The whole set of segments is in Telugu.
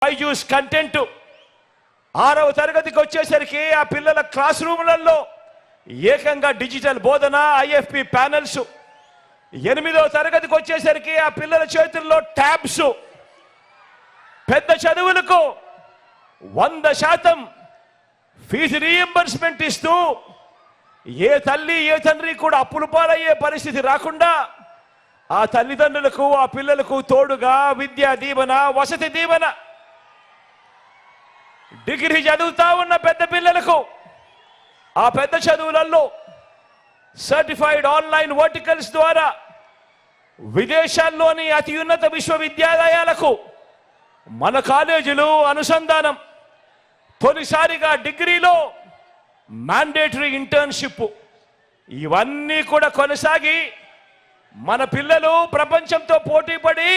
బైజూస్ కంటెంట్ 6వ తరగతికి వచ్చేసరికి ఆ పిల్లల క్లాస్ రూములలో ఏకంగా డిజిటల్ బోధన ఐఎఫ్పి ప్యానెల్స్ 8వ తరగతికి వచ్చేసరికి ఆ పిల్లల చేతుల్లో ట్యాబ్స్ పెద్ద చదువులకు 100% ఫీజు రీయింబర్స్మెంట్ ఇస్తూ ఏ తల్లి ఏ తండ్రి కూడా అప్పులు పాలయ్యే పరిస్థితి రాకుండా ఆ తల్లిదండ్రులకు ఆ పిల్లలకు తోడుగా విద్యా దీవెన వసతి దీవెన డిగ్రీ చదువుతా ఉన్న పెద్ద పిల్లలకు ఆ పెద్ద చదువులలో సర్టిఫైడ్ ఆన్లైన్ వర్టికల్స్ ద్వారా విదేశాల్లోని అత్యున్నత విశ్వవిద్యాలయాలకు మన కాలేజీలు అనుసంధానం తొలిసారిగా డిగ్రీలో మ్యాండేటరీ ఇంటర్న్షిప్ ఇవన్నీ కూడా కొనసాగి మన పిల్లలు ప్రపంచంతో పోటీపడి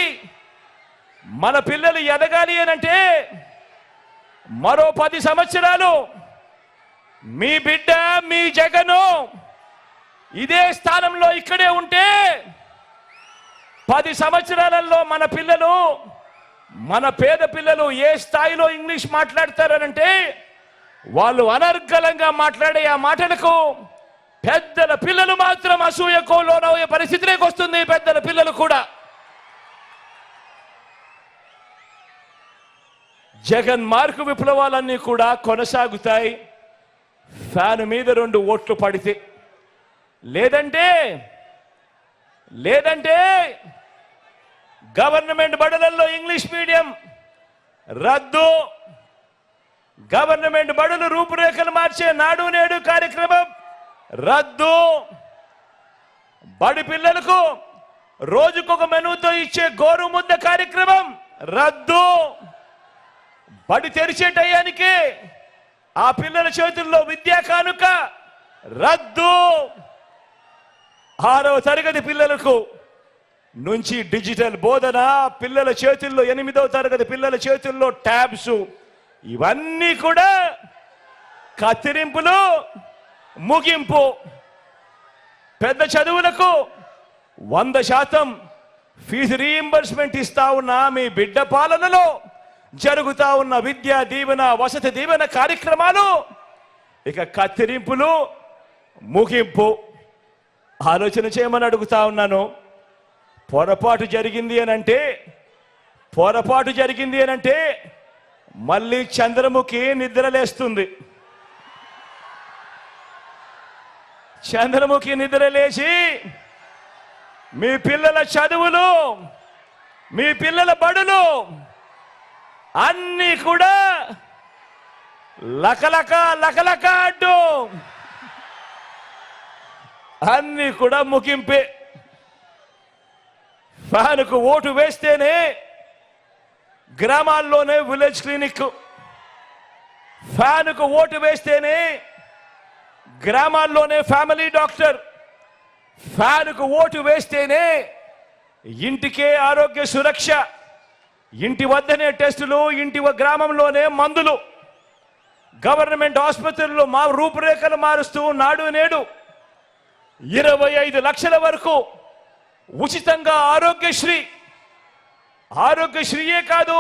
మన పిల్లలు ఎదగాలి అనంటే మరో 10 సంవత్సరాలు మీ బిడ్డ మీ జగను ఇదే స్థానంలో ఇక్కడే ఉంటే 10 సంవత్సరాలలో మన పిల్లలు మన పేద పిల్లలు ఏ స్థాయిలో ఇంగ్లీష్ మాట్లాడతారనంటే వాళ్ళు అనర్గళంగా మాట్లాడే ఆ మాటలకు పెద్దల పిల్లలు మాత్రం అసూయకు లోనయ్యే పరిస్థితిలోకి వస్తుంది. పెద్దల పిల్లలు కూడా జగన్ మార్కు విప్లవాలన్నీ కూడా కొనసాగుతాయి. ఫ్యాన్ మీద 2 ఓట్లు పడితే లేదంటే గవర్నమెంట్ బడులలో ఇంగ్లీష్ మీడియం రద్దు, గవర్నమెంట్ బడులు రూపురేఖలు మార్చే నాడు నేడు కార్యక్రమం రద్దు, బడి పిల్లలకు రోజుకొక మెనూతో ఇచ్చే గోరుముద్ద కార్యక్రమం రద్దు, బడి తెరిచే టయానికి ఆ పిల్లల చేతుల్లో విద్యా కానుక రద్దు, 6వ తరగతి పిల్లలకు నుంచి డిజిటల్ బోధన పిల్లల చేతుల్లో 8వ తరగతి పిల్లల చేతుల్లో ట్యాబ్స్ ఇవన్నీ కూడా కత్తిరింపులు ముగింపు. పెద్ద చదువులకు 100% ఫీజు రీయింబర్స్మెంట్ ఇస్తా ఉన్న మీ బిడ్డ పాలనలో జరుగుతా ఉన్న విద్యా దీవెన వసతి దీవెన కార్యక్రమాలు ఇక కత్తిరింపులు ముగింపు. ఆలోచన చేయమని అడుగుతా ఉన్నాను. పొరపాటు జరిగింది అనంటే మళ్ళీ చంద్రముఖి నిద్రలేస్తుంది. చంద్రముఖి నిద్రలేసి మీ పిల్లల చదువులు మీ పిల్లల బడులు అన్నీ కూడా లకలక అడ్డు అన్నీ కూడా ముగింపే. ఫ్యాన్కు ఓటు వేస్తేనే గ్రామాల్లోనే విలేజ్ క్లినిక్, ఫ్యాన్కు ఓటు వేస్తేనే గ్రామాల్లోనే ఫ్యామిలీ డాక్టర్, ఫ్యాన్కు ఓటు వేస్తేనే ఇంటికే ఆరోగ్య సురక్ష, ఇంటి వద్దనే టెస్టులు, గ్రామంలోనే మందులు, గవర్నమెంట్ ఆసుపత్రుల్లో మా రూపురేఖలు మారుస్తూ నాడు నేడు 25 లక్షల వరకు ఉచితంగా ఆరోగ్యశ్రీయే కాదు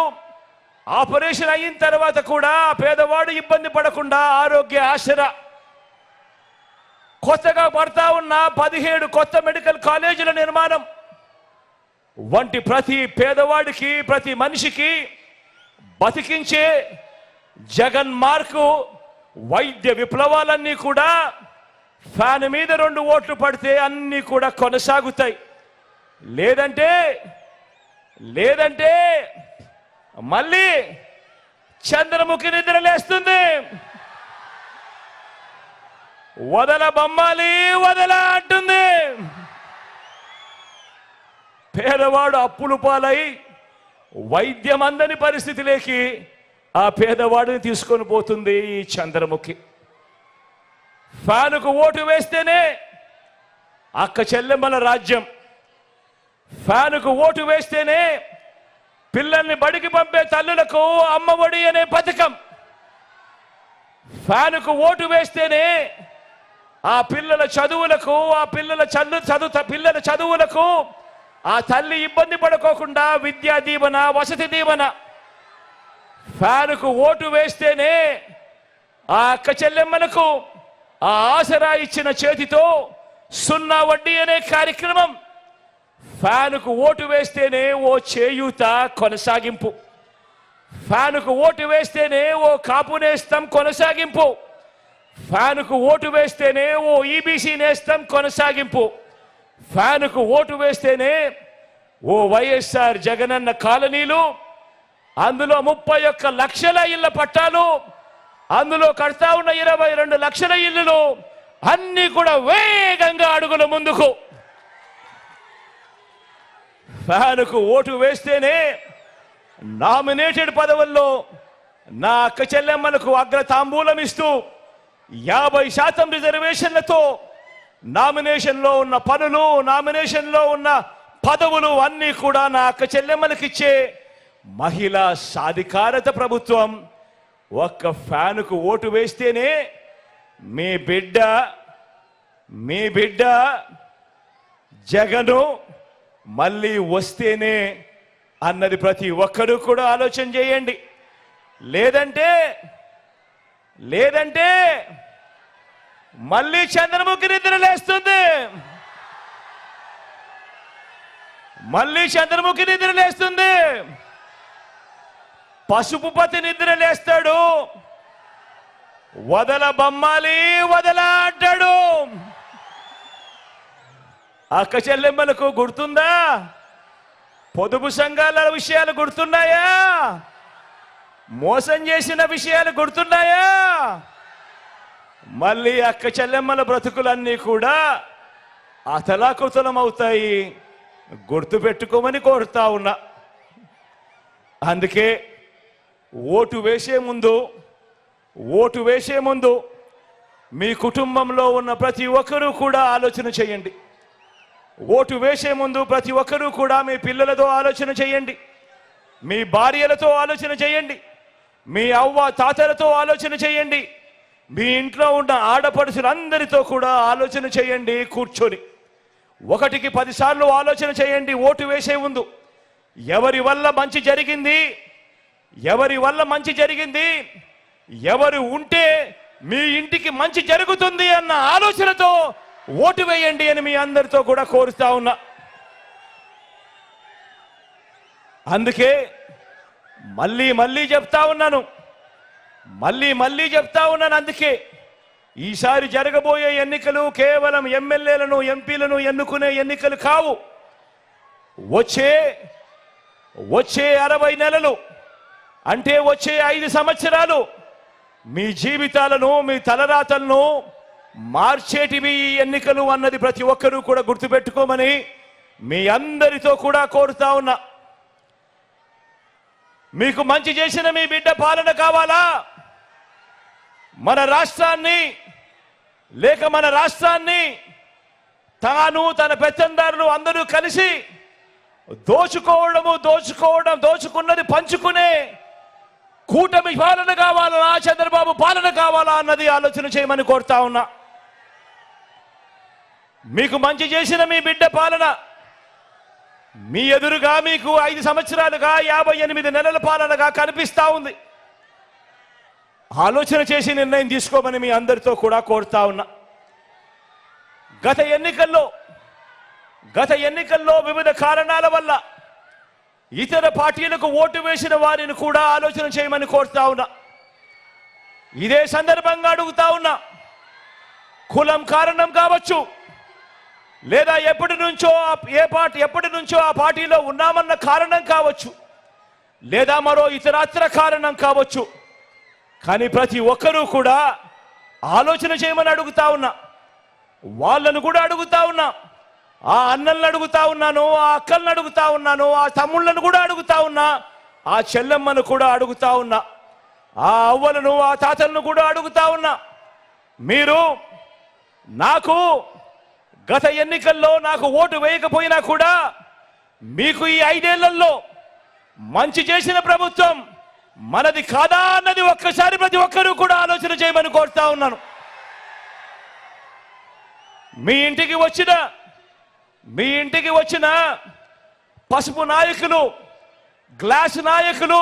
ఆపరేషన్ అయిన తర్వాత కూడా పేదవాడు ఇబ్బంది పడకుండా ఆరోగ్య ఆసరా, కొత్తగా పడతా ఉన్న 17 కొత్త మెడికల్ కాలేజీల నిర్మాణం వంటి ప్రతి పేదవాడికి ప్రతి మనిషికి బతికించే జగన్ మార్కు వైద్య విప్లవాలన్నీ కూడా ఫ్యాన్ మీద 2 ఓట్లు పడితే అన్నీ కూడా కొనసాగుతాయి. లేదంటే మళ్ళీ చంద్రముఖి నిద్రలేస్తుంది. వదల బొమ్మాలి వదల అంటుంది. పేదవాడు అప్పులు పాలై వైద్యం అందని పరిస్థితిలోకి ఆ పేదవాడిని తీసుకొని పోతుంది ఈ చంద్రముఖి. ఫ్యాన్కు ఓటు వేస్తేనే అక్క చెల్లెమ్మల రాజ్యం, ఫ్యాన్కు ఓటు వేస్తేనే పిల్లల్ని బడికి పంపే తల్లులకు అమ్మఒడి అనే పథకం, ఫ్యాన్కు ఓటు వేస్తేనే ఆ పిల్లల చదువులకు పిల్లల చదువులకు ఆ తల్లి ఇబ్బంది పడుకోకుండా విద్యా దీవెన వసతి దీవెన ఫ్యానుకు ఓటు వేస్తేనే ఆ అక్క చెల్లెమ్మలకు ఆ ఆసరా ఇచ్చిన చేతితో సున్నా వడ్డీ అనే కార్యక్రమం, ఫ్యానుకు ఓటు వేస్తేనే ఓ చేయూత కొనసాగింపు, ఫ్యానుకు ఓటు వేస్తేనే ఓ కాపు నేస్తం కొనసాగింపు, ఫ్యానుకు ఓటు వేస్తేనే ఓ ఈబీసీ నేస్తం కొనసాగింపు, ఫ్యానుకు ఓటు వేస్తేనే ఓ వైఎస్ఆర్ జగనన్న కాలనీలు, అందులో 31 లక్షల ఇళ్ల పట్టాలు, అందులో కడతా ఉన్న 22 లక్షల ఇల్లులు అన్ని కూడా వేగంగా అడుగుల ముందుకు. ఫ్యానుకు ఓటు వేస్తేనే నామినేటెడ్ పదవుల్లో నా అక్క చెల్లెమ్మలకు అగ్ర తాంబూలం ఇస్తూ 50% రిజర్వేషన్లతో నామినేషన్లో ఉన్న పనులు, నామినేషన్లో ఉన్న పదవులు అన్నీ కూడా నా అక్క చెల్లెమ్మలకు ఇచ్చే మహిళా సాధికారత ప్రభుత్వం. ఒక్క ఫ్యానుకు ఓటు వేస్తేనే మీ బిడ్డ జగను మళ్ళీ వస్తేనే అన్నది ప్రతి ఒక్కరూ కూడా ఆలోచన చేయండి. లేదంటే మళ్ళీ చంద్రముఖి నిద్ర లేస్తుంది, పసుపు పతి నిద్ర లేస్తాడు, వదల బొమ్మాలి వదల అంటాడు. అక్క చెల్లెమ్మలకు గుర్తుందా? పొదుపు సంఘాల విషయాలు గుర్తున్నాయా? మోసం చేసిన విషయాలు గుర్తున్నాయా? మళ్ళీ అక్క చెల్లెమ్మల బ్రతుకులన్నీ కూడా అతలాకుతలం అవుతాయి, గుర్తుపెట్టుకోమని కోరుతా ఉన్నా. అందుకే ఓటు వేసే ముందు మీ కుటుంబంలో ఉన్న ప్రతి ఒక్కరూ కూడా ఆలోచన చేయండి. ఓటు వేసే ముందు ప్రతి ఒక్కరూ కూడా మీ పిల్లలతో ఆలోచన చేయండి, మీ భార్యలతో ఆలోచన చేయండి, మీ అవ్వ తాతలతో ఆలోచన చేయండి, మీ ఇంట్లో ఉన్న ఆడపడుచులందరితో కూడా ఆలోచన చేయండి. కూర్చొని 1కి 10 సార్లు ఆలోచన చేయండి. ఓటు వేసే ముందు ఎవరి వల్ల మంచి జరిగింది, ఎవరు ఉంటే మీ ఇంటికి మంచి జరుగుతుంది అన్న ఆలోచనతో ఓటు వేయండి అని మీ అందరితో కూడా కోరుతా ఉన్నా. అందుకే మళ్ళీ చెప్తా ఉన్నాను, అందుకే ఈసారి జరగబోయే ఎన్నికలు కేవలం ఎమ్మెల్యేలను ఎంపీలను ఎన్నుకునే ఎన్నికలు కావు. వచ్చే 60 నెలలు అంటే వచ్చే 5 సంవత్సరాలు మీ జీవితాలను, మీ తలరాతలను మార్చేటివి ఈ ఎన్నికలు అన్నది ప్రతి ఒక్కరూ కూడా గుర్తుపెట్టుకోమని మీ అందరితో కూడా కోరుతా ఉన్నా. మీకు మంచి చేసిన మీ బిడ్డ పాలన కావాలా? మన రాష్ట్రాన్ని తాను తన పెత్తందారులు అందరూ కలిసి దోచుకున్నది పంచుకునే కూటమి పాలన కావాలా, చంద్రబాబు పాలన కావాలా అన్నది ఆలోచన చేయమని కోరుతా ఉన్నా. మీకు మంచి చేసిన మీ బిడ్డ పాలన మీ ఎదురుగా మీకు 5 సంవత్సరాలుగా 58 నెలల పాలనగా కనిపిస్తా ఉంది. ఆలోచన చేసి నిర్ణయం తీసుకోమని మీ అందరితో కూడా కోరుతా ఉన్నా. గత ఎన్నికల్లో వివిధ కారణాల వల్ల ఇతర పార్టీలకు ఓటు వేసిన వారిని కూడా ఆలోచన చేయమని కోరుతా ఉన్నా. ఇదే సందర్భంగా అడుగుతా ఉన్నా, కులం కారణం కావచ్చు, లేదా ఎప్పటి నుంచో ఆ పార్టీలో ఉన్నామన్న కారణం కావచ్చు, లేదా మరో ఇతరత్ర కారణం కావచ్చు, కానీ ప్రతి ఒక్కరూ కూడా ఆలోచన చేయమని అడుగుతా ఉన్నా. వాళ్ళను కూడా అడుగుతా ఉన్నా, ఆ అన్నలను అడుగుతా ఉన్నాను, ఆ అక్కలను అడుగుతా ఉన్నాను, ఆ తమ్ముళ్ళను కూడా అడుగుతా ఉన్నా, ఆ చెల్లెమ్మను కూడా అడుగుతా ఉన్నా, ఆ అవ్వలను ఆ తాతలను కూడా అడుగుతా ఉన్నా. మీరు నాకు గత ఎన్నికల్లో నాకు ఓటు వేయకపోయినా కూడా మీకు ఈ 5 ఏళ్లలో మంచి చేసిన ప్రభుత్వం మనది కాదా అన్నది ఒక్కసారి ప్రతి ఒక్కరూ కూడా ఆలోచన చేయమని కోరుతా ఉన్నాను. మీ ఇంటికి వచ్చిన పసుపు నాయకులు, గ్లాస్ నాయకులు,